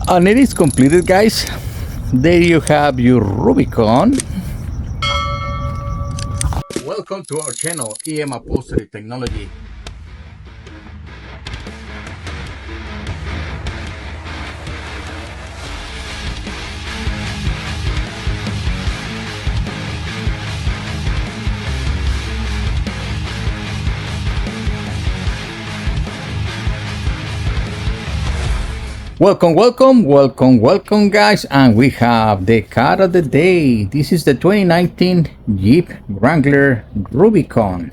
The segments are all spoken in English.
And it is completed, guys. There you have your Rubicon. Welcome to our channel, Upholstery Technology. Welcome guys, and we have the car of the day. This is the 2019 Jeep Wrangler Rubicon,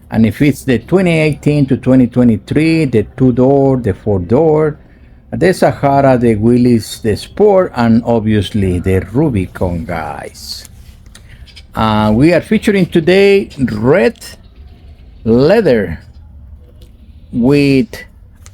and if it's the 2018 to 2023, the 2-door, the 4-door, the Sahara, the Willys, the Sport, and obviously the Rubicon, guys. We are featuring today red leather with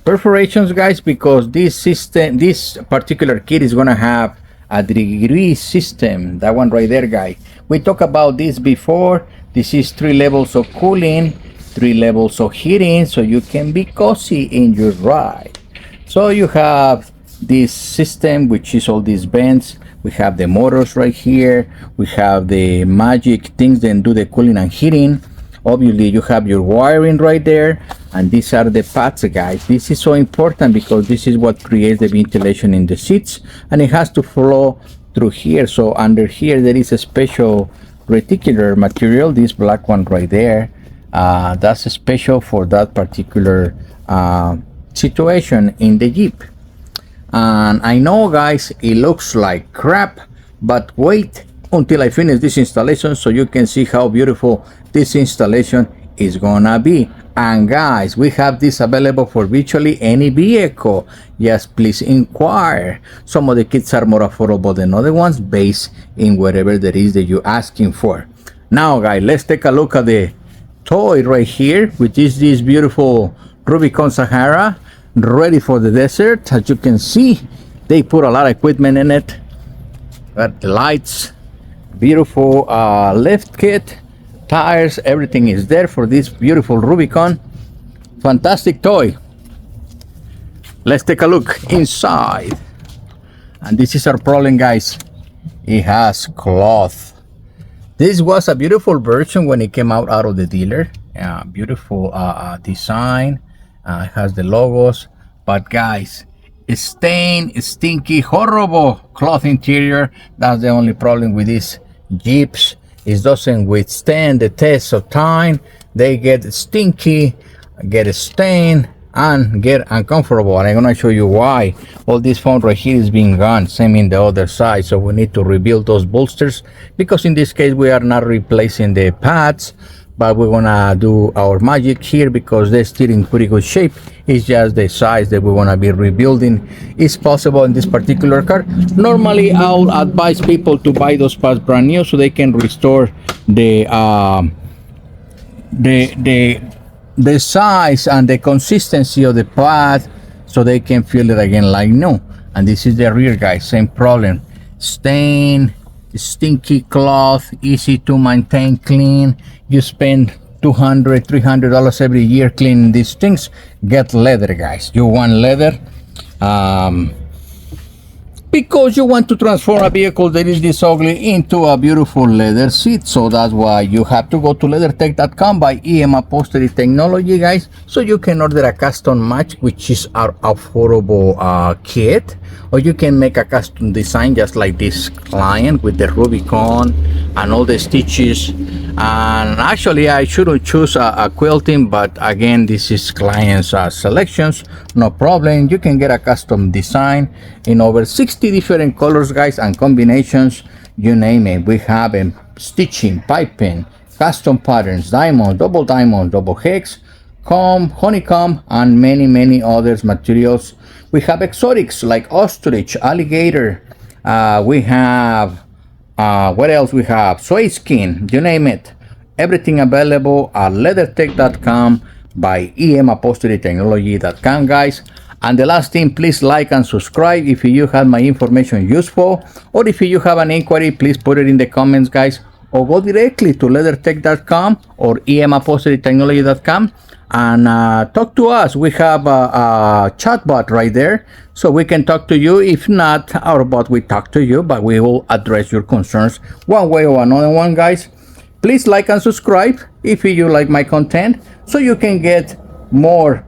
perforations, guys, because this particular kit is gonna have a degree system. That one right there, guy. We talked about this before. This is 3 levels of cooling, 3 levels of heating, so you can be cozy in your ride. So you have this system, which is all these vents. We have the motors right here. We have the magic things that do the cooling and heating. Obviously you have your wiring right there, and these are the pads, guys. This is so important because this is what creates the ventilation in the seats, and it has to flow through here. So under here there is a special reticular material, this black one right there. That's special for that particular situation in the Jeep. And I know, guys, it looks like crap, but wait until I finish this installation so you can see how beautiful this installation is gonna be. And guys, we have this available for virtually any vehicle. Yes, please inquire. Some of the kits are more affordable than other ones based in whatever there is that you're asking for. Now guys, let's take a look at the toy right here, which is this beautiful Rubicon Sahara, ready for the desert. As you can see, they put a lot of equipment in it. Got the lights, beautiful lift kit, tires, everything is there for this beautiful Rubicon. Fantastic toy. Let's take a look inside. And this is our problem, guys. It has cloth. This was a beautiful version when it came out of the dealer. Beautiful design. It has the logos, but guys, it's stained, it's stinky, horrible cloth interior. That's the only problem with these Jeeps. It doesn't withstand the test of time. They get stinky, get stained, and get uncomfortable. And I'm gonna show you why. All this foam right here is being gone, same in the other side. So we need to rebuild those bolsters, because in this case we are not replacing the pads, but we're gonna do our magic here because they're still in pretty good shape. It's just the size that we want to be rebuilding. It's possible in this particular car. Normally I'll advise people to buy those parts brand new so they can restore the size and the consistency of the pad so they can feel it again like new. And this is the rear, guys, same problem. Stain, stinky cloth, easy to maintain, clean. You spend $200, $300 every year cleaning these things. Get leather, guys. You want leather because you want to transform a vehicle that is this ugly into a beautiful leather seat. So that's why you have to go to LeatherTeck.com by Upholstery Technology, guys, so you can order a custom match, which is our affordable kit, or you can make a custom design just like this client with the Rubicon and all the stitches. And actually I shouldn't choose a quilting, but again, this is client's selections, no problem. You can get a custom design in over 60 different colors, guys, and combinations, you name it. We have stitching, piping, custom patterns, diamond, double hex, comb, honeycomb, and many others materials. We have exotics like ostrich, alligator. We have what else? We have soy skin, you name it. Everything available at LeatherTeck.com by EMUpholsteryTechnology.com, guys. And the last thing, please like and subscribe if you have my information useful, or if you have an inquiry, please put it in the comments, guys, or go directly to LeatherTeck.com or EMUpholsteryTechnology.com and talk to us. We have a chat bot right there, so we can talk to you. If not, our bot will talk to you, but we will address your concerns one way or another one, guys. Please like and subscribe if you like my content, so you can get more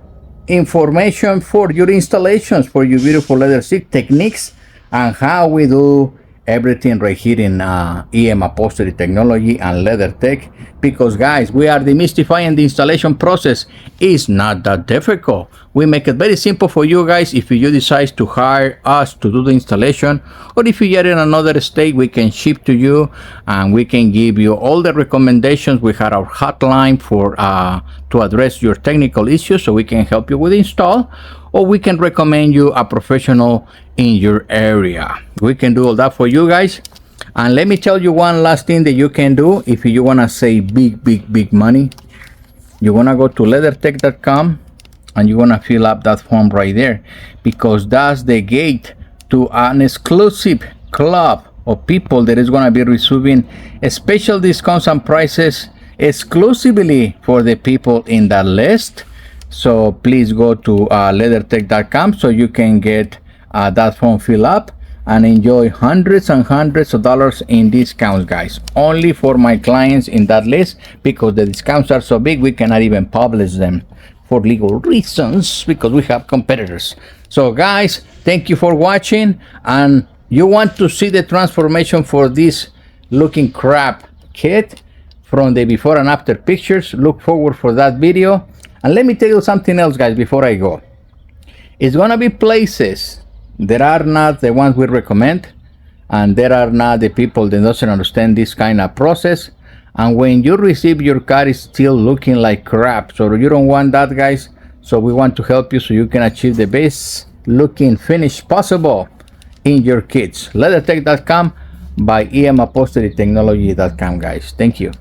information for your installations, for your beautiful leather seat techniques, and how we do everything right here in EM upholstery technology and LeatherTeck. Because guys, we are demystifying the installation process. It's not that difficult. We make it very simple for you guys. If you decide to hire us to do the installation, or if you're in another state, we can ship to you and we can give you all the recommendations. We have our hotline for to address your technical issues, so we can help you with install, or we can recommend you a professional in your area. We can do all that for you guys. And let me tell you one last thing that you can do if you want to save big money. You want to go to leatherteck.com and you want to fill up that form right there, because that's the gate to an exclusive club of people that is going to be receiving special discounts and prices exclusively for the people in that list. So please go to leatherteck.com so you can get that form filled up and enjoy hundreds and hundreds of dollars in discounts, guys, only for my clients in that list, because the discounts are so big we cannot even publish them for legal reasons, because we have competitors. So guys, thank you for watching, and you want to see the transformation for this looking crap kit from the before and after pictures, look forward for that video. And let me tell you something else, guys, before I go. It's gonna be places that are not the ones we recommend, and there are not the people that doesn't understand this kind of process. And when you receive your car, is still looking like crap. So you don't want that, guys. So we want to help you so you can achieve the best looking finish possible in your kits. LeatherTeck.com by EMUpholsteryTechnology.com, guys. Thank you.